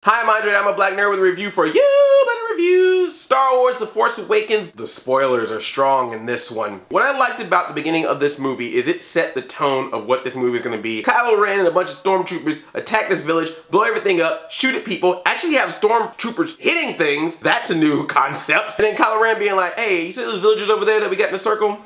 Hi, I'm Andre. I'm a black nerd with a review for you. Better reviews. Star Wars: The Force Awakens. The spoilers are strong in this one. What I liked about the beginning of this movie is it set the tone of what this movie is going to be. Kylo Ren and a bunch of stormtroopers attack this village, blow everything up, shoot at people, actually have stormtroopers hitting things. That's a new concept. And then Kylo Ren being like, hey, you see those villagers over there that we got in a circle?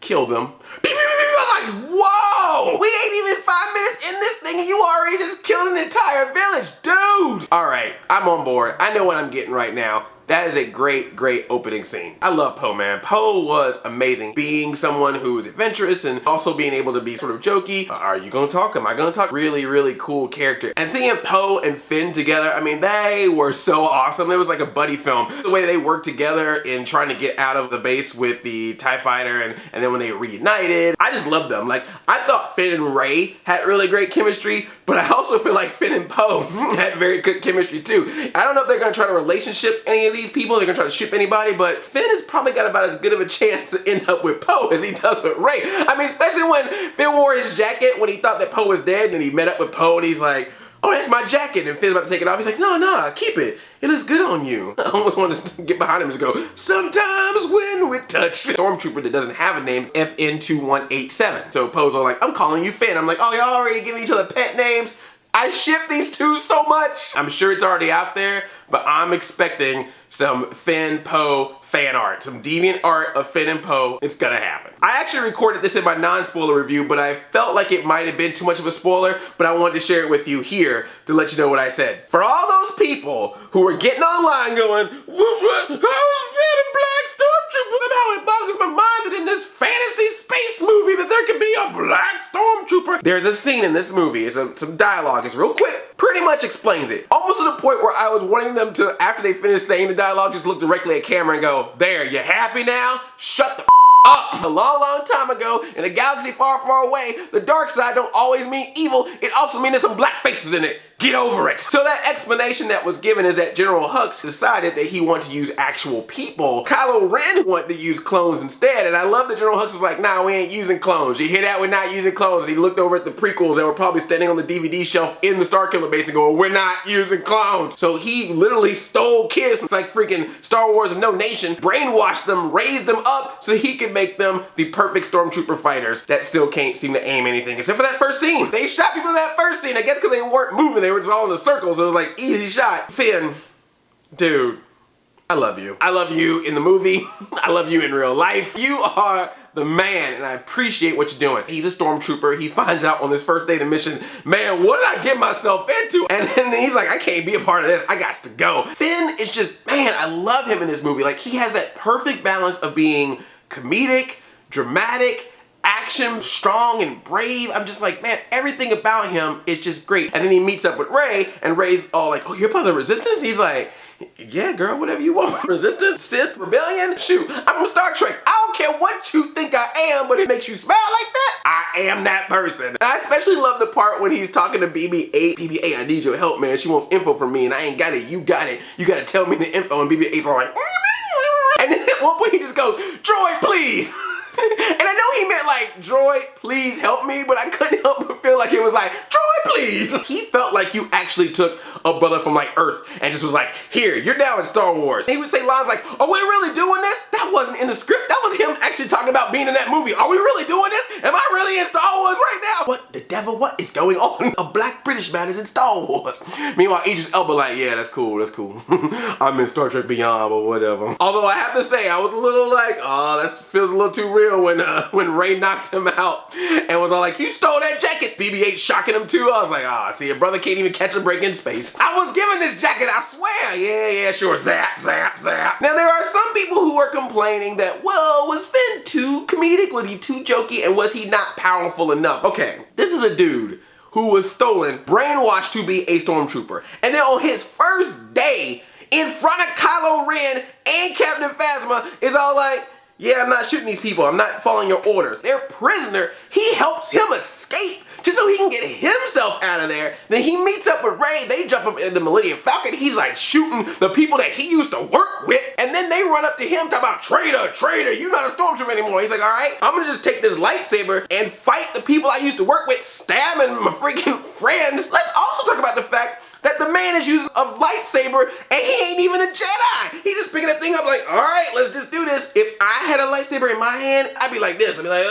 Kill them. I was like, whoa! We ain't even 5 minutes in this thing and you already just killed an entire village, dude! Alright, I'm on board. I know what I'm getting right now. That is a great, great opening scene. I love Poe, man. Poe was amazing. Being someone who is adventurous and also being able to be sort of jokey. Are you gonna talk? Am I gonna talk? Really, really cool character. And seeing Poe and Finn together, I mean, they were so awesome. It was like a buddy film. The way they worked together in trying to get out of the base with the TIE fighter and then when they reunited, I just loved them. Like, I thought Finn and Rey had really great chemistry, but I also feel like Finn and Poe had very good chemistry too. I don't know if they're gonna try to relationship any of these people, they're gonna try to ship anybody, but Finn has probably got about as good of a chance to end up with Poe as he does with Rey. I mean, especially when Finn wore his jacket when he thought that Poe was dead, and he met up with Poe and he's like, oh, that's my jacket, and Finn's about to take it off. He's like, no, keep it. It looks good on you. I almost wanted to get behind him and just go, sometimes when we touch. Stormtrooper that doesn't have a name, FN2187. So Poe's all like, I'm calling you Finn. I'm like, oh, y'all already giving each other pet names? I ship these two so much. I'm sure it's already out there, but I'm expecting some Finn Poe fan art, some deviant art of Finn and Poe. It's gonna happen. I actually recorded this in my non-spoiler review, but I felt like it might have been too much of a spoiler, but I wanted to share it with you here to let you know what I said. For all those people who were getting online going, how is Finn a black stormtrooper? Somehow it boggles my mind that in this fantasy space movie that there could be a black stormtrooper. There's a scene in this movie, it's some dialogue, it's real quick, pretty much explains it. Almost to the point where I was wanting them to, after they finished saying the dialogue, just look directly at camera and go, there, you happy now? Shut the up. A long, long time ago, in a galaxy far, far away, the dark side don't always mean evil, it also means there's some black faces in it. Get over it. So that explanation that was given is that General Hux decided that he wanted to use actual people. Kylo Ren wanted to use clones instead, and I love that General Hux was like, nah, we ain't using clones. You hear that? We're not using clones. And he looked over at the prequels that were probably standing on the DVD shelf in the Starkiller base and going, we're not using clones. So he literally stole kids from like freaking Star Wars of No Nation, brainwashed them, raised them up so he could make them the perfect stormtrooper fighters that still can't seem to aim anything except for that first scene. They shot people in that first scene, I guess because they weren't moving. They were just all in a circle, so it was like easy shot. Finn, dude, I love you. I love you in the movie. I love you in real life. You are the man, and I appreciate what you're doing. He's a stormtrooper. He finds out on his first day of the mission, man, what did I get myself into? And then he's like, I can't be a part of this. I got to go. Finn is just, man, I love him in this movie. Like, he has that perfect balance of being comedic, dramatic, action, strong, and brave. I'm just like, man, everything about him is just great. And then he meets up with Rey, and Rey's all like, oh, you're part of the Resistance? He's like, yeah, girl, whatever you want. Resistance, Sith, Rebellion, shoot, I'm from Star Trek. I don't care what you think I am, but it makes you smile like that. I am that person. And I especially love the part when he's talking to BB-8. BB-8, I need your help, man. She wants info from me, and I ain't got it. You got it. You got to tell me the info. And BB-8's all like, and then at one point he just goes, droid, please. And I know he meant like, droid, please help me, but I couldn't help but feel like it was like, droid, please. He felt like you actually took a brother from like Earth and just was like, here, you're now in Star Wars. And he would say lines like, are we really doing this? That wasn't in the script. That was him actually talking about being in that movie. Are we really doing this? Am I really in Star Wars right now? What the devil, what is going on? A black British man is in Star Wars. Meanwhile, Idris Elba like, yeah, that's cool, that's cool. I'm in Star Trek Beyond or whatever. Although I have to say, I was a little like, oh, that feels a little too real when Rey knocked him out and was all like, you stole that jacket. BB-8 shocking him too. I was like, ah, see, a brother can't even catch a break in space. I was given this jacket, I swear. Yeah, sure, zap, zap, zap. Now, there are some people who are complaining that, well, was Finn too comedic? Was he too jokey? And was he not powerful enough? Okay, this is a dude who was stolen, brainwashed to be a stormtrooper. And then on his first day, in front of Kylo Ren and Captain Phasma, is all like, yeah, I'm not shooting these people. I'm not following your orders. Their prisoner, he helps him escape just so he can get himself out of there. Then he meets up with Rey. They jump up in the Millennium Falcon. He's like shooting the people that he used to work with. And then they run up to him talking about, traitor, traitor, you're not a stormtrooper anymore. He's like, all right, I'm gonna just take this lightsaber and fight the people I used to work with, stabbing my freaking friends. Let's also talk about the fact that the man is using a lightsaber and he ain't even a Jedi. He just picking that thing up like, all right, let's just do this. If I had a lightsaber in my hand, I'd be like this. I'd be like,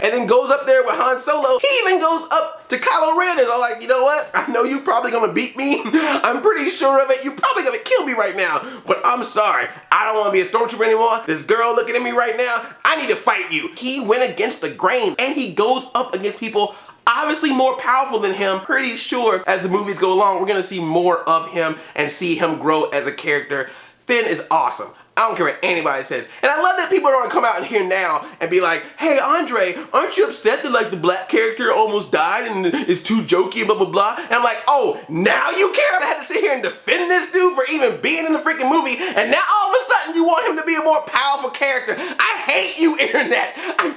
and then goes up there with Han Solo. He even goes up to Kylo Ren and is all like, you know what? I know you probably gonna beat me. I'm pretty sure of it. You probably gonna kill me right now, but I'm sorry. I don't wanna be a stormtrooper anymore. This girl looking at me right now, I need to fight you. He went against the grain and he goes up against people obviously more powerful than him. Pretty sure as the movies go along, we're gonna see more of him and see him grow as a character. Finn is awesome. I don't care what anybody says. And I love that people are gonna come out in here now and be like, hey Andre, aren't you upset that like the black character almost died and is too jokey, blah, blah, blah. And I'm like, oh, now you care? I had to sit here and defend this dude for even being in the freaking movie, and now all of a sudden you want him to be a more powerful character. I hate you, internet. I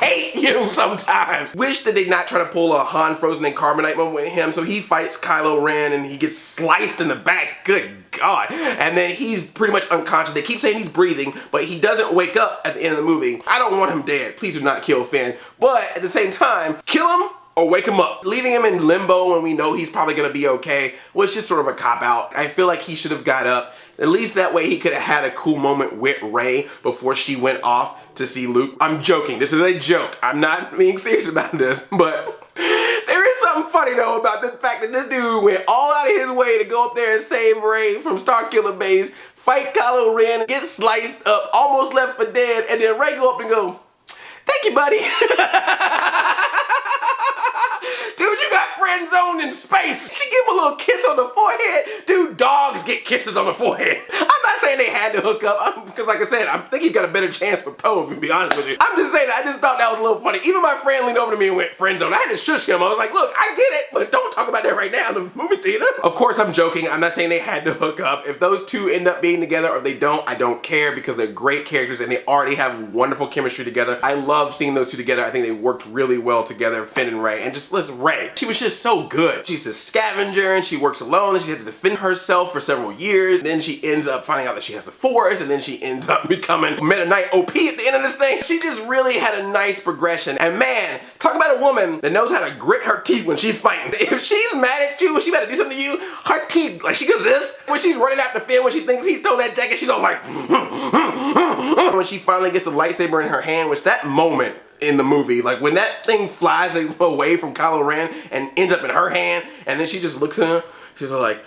hate you sometimes. Wish that they not try to pull a Han Frozen and Carbonite moment with him, so he fights Kylo Ren and he gets sliced in the back. Good God. And then he's pretty much unconscious. They keep saying he's breathing, but he doesn't wake up at the end of the movie. I don't want him dead. Please do not kill Finn. But at the same time, kill him or wake him up. Leaving him in limbo when we know he's probably gonna be okay was just sort of a cop-out. I feel like he should have got up. At least that way he could have had a cool moment with Rey before she went off to see Luke. I'm joking. This is a joke. I'm not being serious about this, but there is something funny though about the fact that this dude went all out of his way to go up there and save Rey from Starkiller Base, fight Kylo Ren, get sliced up, almost left for dead, and then Rey go up and go, thank you, buddy. Dude, you got friend zoned in space. She give him a little kiss on the forehead. Dude, dogs get kisses on the forehead. I'm not saying they had to hook up, because like I said, I think he got a better chance with Poe, if we be honest with you. I'm just saying, I just thought that was a little funny. Even my friend leaned over to me and went, friend zone. I had to shush him. I was like, look, I get it, but don't talk about that right now in the movie theater. Of course, I'm joking. I'm not saying they had to hook up. If those two end up being together or if they don't, I don't care, because they're great characters and they already have wonderful chemistry together. I love seeing those two together. I think they worked really well together, Finn and Rey. And just listen, Rey, she was just so good. She's a scavenger and she works alone and she has to defend herself for several years. Then she ends up finding out that she has the Force, and then she ends up becoming Meta Knight OP at the end of this thing. She just really had a nice progression. And man, talk about a woman that knows how to grit her teeth when she's fighting. If she's mad at you, when she about to do something to you, her teeth, like she goes this. When she's running after Finn, when she thinks he's stole that jacket, she's all like, when she finally gets the lightsaber in her hand, which that moment in the movie, like when that thing flies away from Kylo Ren and ends up in her hand, and then she just looks at him, she's all like,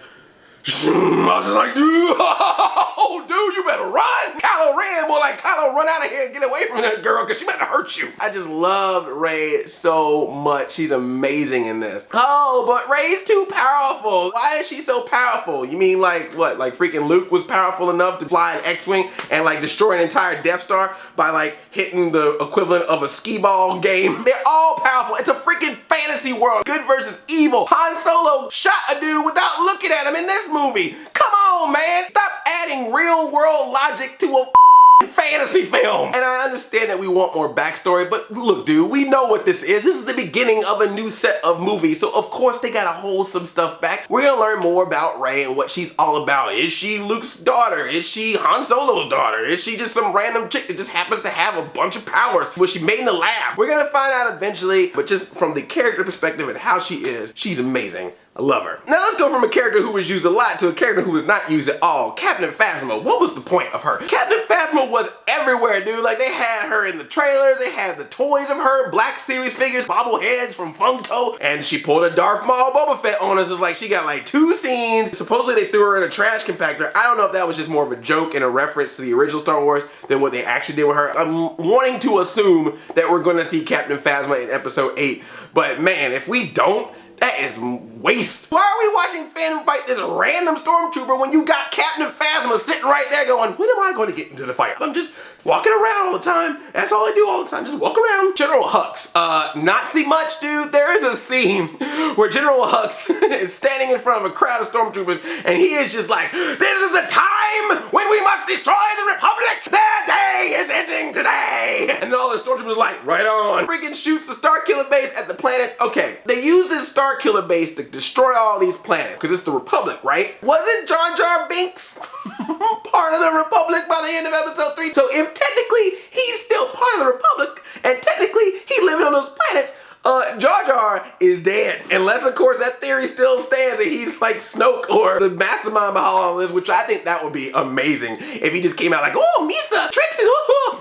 I was just like, dude, oh, dude, you better run. Kylo Ren, more like Kylo, run out of here and get away from that girl, because she better hurt you. I just loved Rey so much. She's amazing in this. Oh, but Rey's too powerful. Why is she so powerful? You mean like what? Like freaking Luke was powerful enough to fly an X-Wing and like destroy an entire Death Star by like hitting the equivalent of a skee ball game? They're all powerful. It's a freaking fantasy world. Good versus evil. Han Solo shot a dude without looking at him in this movie. Come on, man. Stop adding real world logic to a fantasy film. And I understand that we want more backstory, but look, dude, we know what this is. This is the beginning of a new set of movies, so of course they gotta hold some stuff back. We're gonna learn more about Rey and what she's all about. Is she Luke's daughter? Is she Han Solo's daughter? Is she just some random chick that just happens to have a bunch of powers? Was she made in the lab? We're gonna find out eventually, but just from the character perspective and how she is, she's amazing. I love her. Now let's go from a character who was used a lot to a character who was not used at all. Captain Phasma. What was the point of her? Captain Phasma was everywhere, dude. Like, they had her in the trailers, they had the toys of her, Black Series figures, bobbleheads from Funko, and she pulled a Darth Maul Boba Fett on us. It's like she got like 2 scenes. Supposedly they threw her in a trash compactor. I don't know if that was just more of a joke and a reference to the original Star Wars than what they actually did with her. I'm wanting to assume that we're gonna see Captain Phasma in episode 8, but man, if we don't, that is waste. Why are we watching Finn fight this random stormtrooper when you got Captain Phasma sitting right there going, when am I going to get into the fight? I'm just walking around all the time. That's all I do all the time, just walk around. General Hux, not see much, dude. There is a scene where General Hux is standing in front of a crowd of stormtroopers and he is just like, this is the time when we must destroy the Republic. Their day is ending today. And then all the stormtroopers like, right on. Freaking shoots the Starkiller Base at the planets. Okay, they use this Starkiller Base to destroy all these planets because it's the Republic, right? Wasn't Jar Jar Binks part of the Republic by the end of episode 3? So if technically he's still part of the Republic and technically he living on those planets, Jar Jar is dead. Unless, of course, that theory still stands and he's like Snoke or the mastermind behind all this, which I think that would be amazing if he just came out like, oh, Misa, Trixie,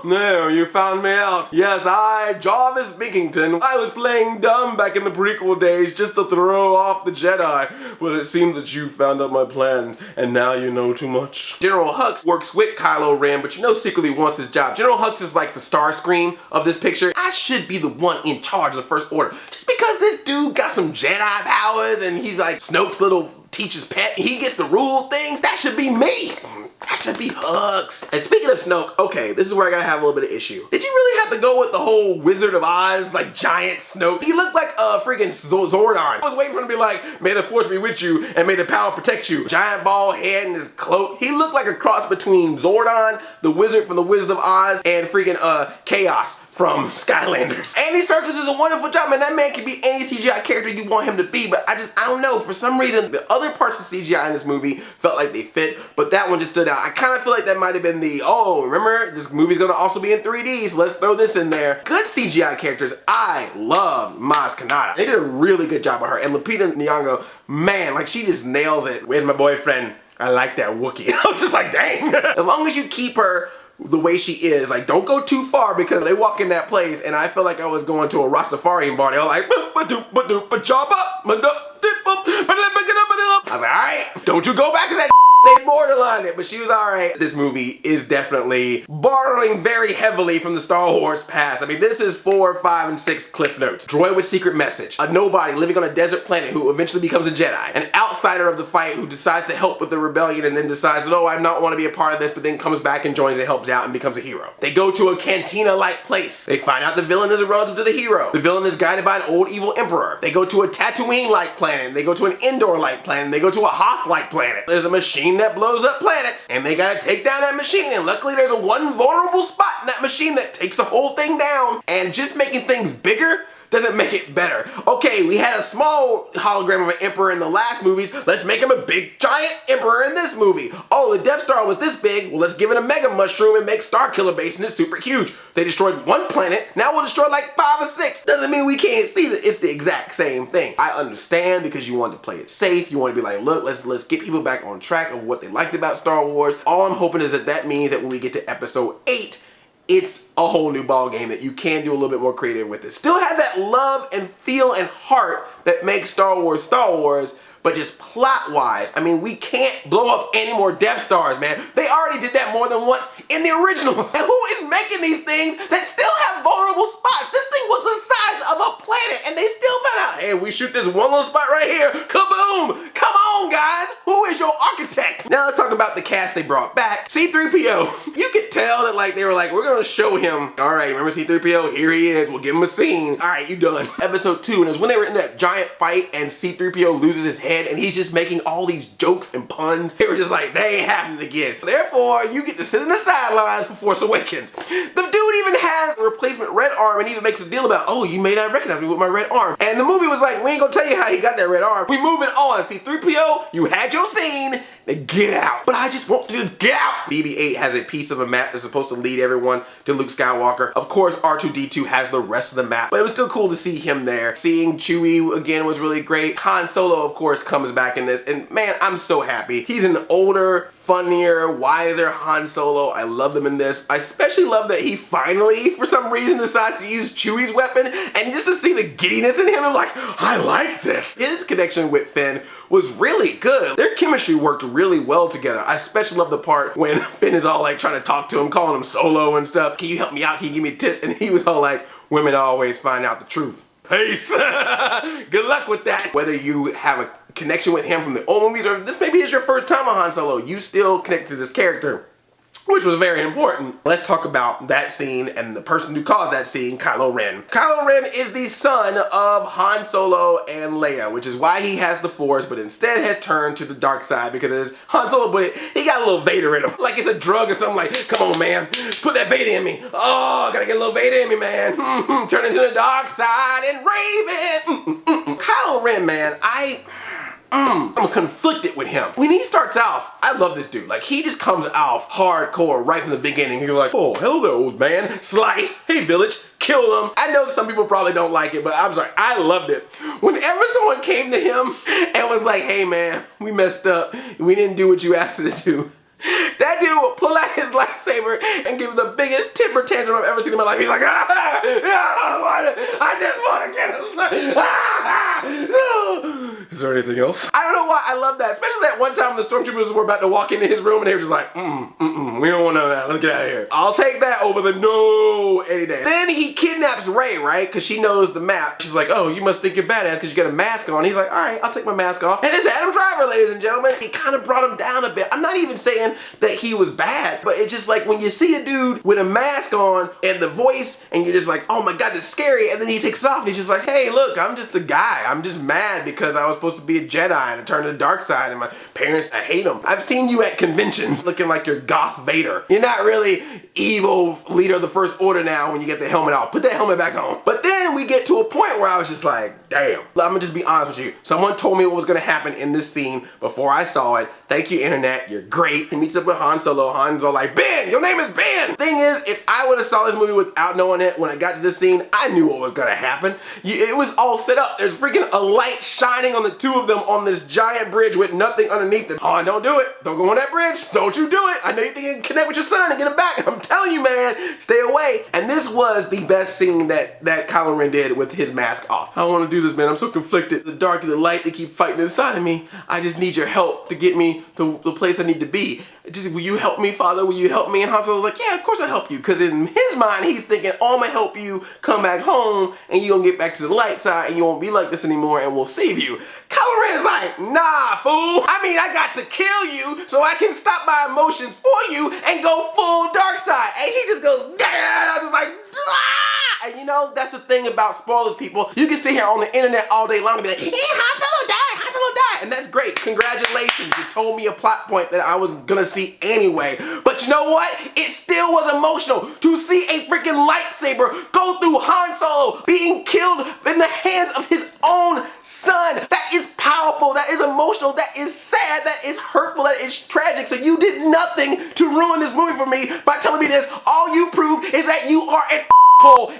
no, you found me out. Yes, I, Jarvis Bickington, I was playing dumb back in the prequel days just to throw off the Jedi, but it seems that you found out my plans, and now you know too much. General Hux works with Kylo Ren, but you know secretly wants his job. General Hux is like the Starscream of this picture. I should be the one in charge of the First Order, just because this dude got some Jedi powers and he's like Snoke's little teacher's pet. He gets to rule things. That should be me. That should be Hux. And speaking of Snoke, okay, this is where I gotta have a little bit of issue. Did you really have to go with the whole Wizard of Oz, like giant Snoke? He looked like a freaking Zordon. I was waiting for him to be like, may the force be with you and may the power protect you. Giant bald head and his cloak. He looked like a cross between Zordon, the wizard from the Wizard of Oz, and freaking Chaos from Skylanders. Andy Serkis is a wonderful job, man. That man can be any CGI character you want him to be, but I don't know. For some reason, the other parts of CGI in this movie felt like they fit, but that one just stood out. I kind of feel like that might have been the, oh, remember, this movie's gonna also be in 3D, so let's throw this in there. Good CGI characters. I love Maz Kanata. They did a really good job of her. And Lupita Nyong'o, man, like she just nails it. Where's my boyfriend? I like that Wookiee. I was just like, dang. As long as you keep her the way she is, like don't go too far, because they walk in that place and I feel like I was going to a Rastafarian party. I was like, I was like, all right, don't you go back to that. They borderlined it, but she was alright. This movie is definitely borrowing very heavily from the Star Wars past. I mean, this is 4, 5, and 6 Cliff Notes. Droid with secret message. A nobody living on a desert planet who eventually becomes a Jedi. An outsider of the fight who decides to help with the rebellion and then decides, no, I don't want to be a part of this, but then comes back and joins and helps out and becomes a hero. They go to a cantina-like place. They find out the villain is a relative to the hero. The villain is guided by an old evil emperor. They go to a Tatooine-like planet. They go to an Endor-like planet. They go to a Hoth-like planet. There's a machine that blows up planets, and they gotta take down that machine, and luckily there's a one vulnerable spot in that machine that takes the whole thing down, and just making things bigger doesn't make it better. Okay, we had a small hologram of an emperor in the last movies. Let's make him a big giant emperor in this movie. Oh, the Death Star was this big. Well, let's give it a mega mushroom and make Starkiller Base, and it's super huge. They destroyed one planet. Now we'll destroy like 5 or 6. Doesn't mean we can't see that it's the exact same thing. I understand, because you want to play it safe. You want to be like, look, let's get people back on track of what they liked about Star Wars. All I'm hoping is that means that when we get to episode 8, it's a whole new ball game, that you can do a little bit more creative with it. Still have that love and feel and heart that makes Star Wars, but just plot-wise, I mean, we can't blow up any more Death Stars, man. They already did that more than once in the originals. And who is making these things that still have vulnerable spots? This thing was the size of a planet, and they still found out, hey, we shoot this one little spot right here, kaboom! Come on, guys! Who is your architect? Now let's talk about the cast they brought back. C-3PO. You could tell that like they were like, we're gonna show him. All right, remember C-3PO? Here he is. We'll give him a scene. All right, you done. Episode 2, and it was when they were in that giant fight, and C-3PO loses his head, and he's just making all these jokes and puns. They were just like, they ain't happening again. Therefore, you get to sit in the sidelines for Force Awakens. The dude even has a replacement red arm and even makes a deal about, oh, you may not recognize me with my red arm. And the movie was like, we ain't gonna tell you how he got that red arm. We moving on. C-3PO, you had your scene. Now get out. But I just want to get out. BB-8 has a piece of a map that's supposed to lead everyone to Luke Skywalker. Of course, R2-D2 has the rest of the map, but it was still cool to see him there. Seeing Chewie again was really great. Han Solo, of course, comes back in this, and man, I'm so happy. He's an older, funnier, wiser Han Solo. I love him in this. I especially love that he finally, for some reason, decides to use Chewie's weapon, and just to see the giddiness in him, I'm like, I like this. His connection with Finn was really good. Their chemistry worked really well together. I especially love the part when Finn is all like trying to talk to him, calling him Solo and stuff. Can you help me out? Can you give me tips? And he was all like, women always find out the truth. Peace. Good luck with that. Whether you have a connection with him from the old movies or this maybe is your first time on Han Solo, you still connect to this character, which was very important. Let's talk about that scene and the person who caused that scene, Kylo Ren. Kylo Ren is the son of Han Solo and Leia, which is why he has the Force, but instead has turned to the dark side, because as Han Solo put it, he got a little Vader in him. Like it's a drug or something, like, come on, man, put that Vader in me. Oh, gotta get a little Vader in me, man. Turn into the dark side and Raven. Kylo Ren, man, I'm conflicted with him. When he starts off, I love this dude. Like, he just comes off hardcore right from the beginning. He's like, oh, hello there, old man. Slice. Hey, village. kill them. I know some people probably don't like it, but I'm sorry, I loved it. Whenever someone came to him and was like, hey man, we messed up. We didn't do what you asked us to do. That dude would pull out his lightsaber and give the biggest temper tantrum I've ever seen in my life. He's like, I just want to get it. Is there anything else? I don't know why I love that. Especially that one time the stormtroopers were about to walk into his room and they were just like, we don't want none of that. Let's get out of here. I'll take that over the no any day. Then he kidnaps Rey, right? Because she knows the map. She's like, oh, you must think you're badass because you got a mask on. He's like, all right, I'll take my mask off. And it's Adam Driver, ladies and gentlemen. He kind of brought him down a bit. I'm not even saying that he was bad, but it's just like when you see a dude with a mask on and the voice and you're just like, oh my god, it's scary, and then he takes it off and he's just like, hey look, I'm just a guy. I'm just mad because I was supposed to be a Jedi and I turned to the dark side and my parents, I hate them. I've seen you at conventions looking like you're Goth Vader. You're not really evil leader of the First Order now when you get the helmet off. Put that helmet back on. But then we get to a point where I was just like, damn. I'm gonna just be honest with you. Someone told me what was gonna happen in this scene before I saw it. Thank you, internet. You're great. He meets up with Han Solo. Han's all like, Ben, your name is Ben. Thing is, if I would have saw this movie without knowing it, when I got to this scene, I knew what was gonna happen. It was all set up. There's freaking a light shining on the two of them on this giant bridge with nothing underneath it. Han, don't do it. Don't go on that bridge. Don't you do it. I know you think you can connect with your son and get him back. I'm telling you, man, stay away. And this was the best scene that Kylo Ren did with his mask off. I don't want to do this, man. I'm so conflicted. The dark and the light, they keep fighting inside of me. I just need your help to get me to the place I need to be. Just, will you help me, Father? Will you help me? And Han Solo's like, yeah, of course I'll help you. Because in his mind, he's thinking, oh, I'm going to help you come back home and you're going to get back to the light side and you won't be like this anymore and we'll save you. Kylo Ren's like, nah, fool. I mean, I got to kill you so I can stop my emotions for you and go full dark side. And he just goes, I was like, ah! And you know, that's the thing about spoilers, people. You can sit here on the internet all day long and be like, yeah, Han Solo died, Han Solo died. And that's great. Congratulations. You told me a plot point that I was gonna see anyway. But you know what? It still was emotional to see a freaking lightsaber go through Han Solo being killed in the hands of his own son. That is powerful. That is emotional. That is sad. That is hurtful. That is tragic. So you did nothing to ruin this movie for me by telling me this. All you proved is that you are an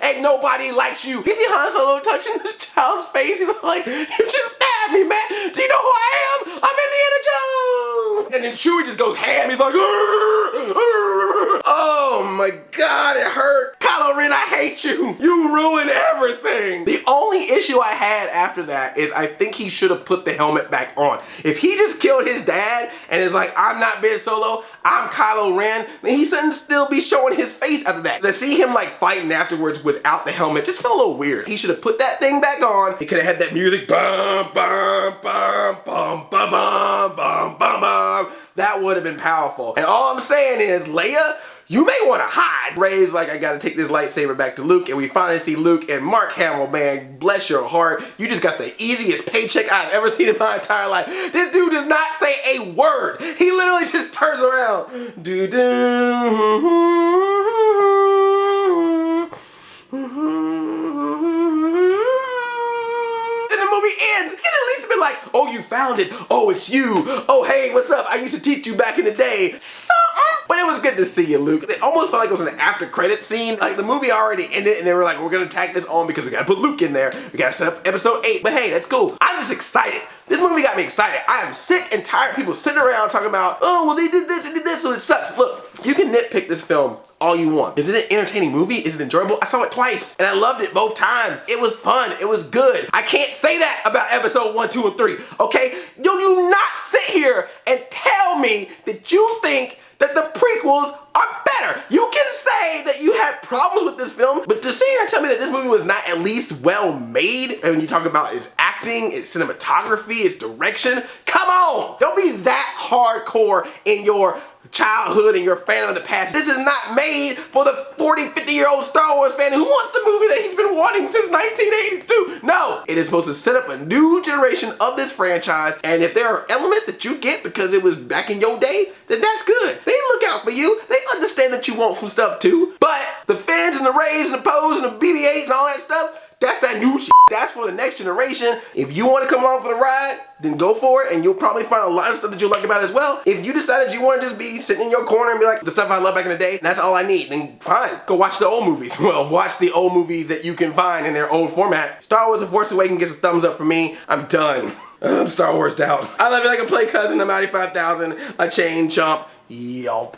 and nobody likes you. You see Han Solo touching this child's face? He's like, you just stabbed me, man. Do you know who I am? I'm Indiana Jones. And then Chewie just goes ham. He's like, oh my god, it hurt. Kylo Ren, I hate you. You ruined everything. The only issue I had after that is I think he should have put the helmet back on. If he just killed his dad and is like, I'm not Ben Solo, I'm Kylo Ren, then he shouldn't still be showing his face after that. To see him like fighting afterwards without the helmet just felt a little weird. He should have put that thing back on. He could have had that music, bum, bum, bum, bum, bum, bum, bum, bum, bum. That would have been powerful. And all I'm saying is, Leia, you may want to hide. Rey's like, I gotta take this lightsaber back to Luke, and we finally see Luke and Mark Hamill, man, bless your heart. You just got the easiest paycheck I've ever seen in my entire life. This dude does not say a word. He literally just turns around. Ends. Get at least been like, oh, you found it. Oh, it's you. Oh, hey, what's up? I used to teach you back in the day. Something. But it was good to see you, Luke. It almost felt like it was an after credit scene. Like the movie already ended and they were like, we're gonna tack this on because we gotta put Luke in there. We gotta set up episode 8. But hey, that's cool. I'm just excited. This movie got me excited. I am sick and tired of people sitting around talking about, oh, well, they did this, so it sucks. Look, you can nitpick this film all you want. Is it an entertaining movie? Is it enjoyable? I saw it twice and I loved it both times. It was fun. It was good. I can't say that about episode 1, 2, and 3, okay? Don't you not sit here and tell me that you think that the prequels are better. You can say that you had problems with this film, but to sit here and tell me that this movie was not at least well made, and when you talk about its acting, its cinematography, its direction, come on! Don't be that hardcore in your childhood and your fan of the past. This is not made for the 40, 50-year-old Star Wars fan who wants the movie that he's been wanting since 1982. No, it is supposed to set up a new generation of this franchise, and if there are elements that you get because it was back in your day, then that's good. They look out for you. They understand that you want some stuff too, but the fans and the Rays and the Poes and the BB-8s and all that stuff, that's that new shit. That's for the next generation. If you want to come along for the ride, then go for it, and you'll probably find a lot of stuff that you'll like about it as well. If you decided you want to just be sitting in your corner and be like, the stuff I love back in the day, that's all I need, then fine. Go watch the old movies. Well, watch the old movies that you can find in their old format. Star Wars The Force Awakens gets a thumbs up for me. I'm done. I'm Star Wars out. I love you like a play cousin. I'm 95,000. A chain chomp. Yelp.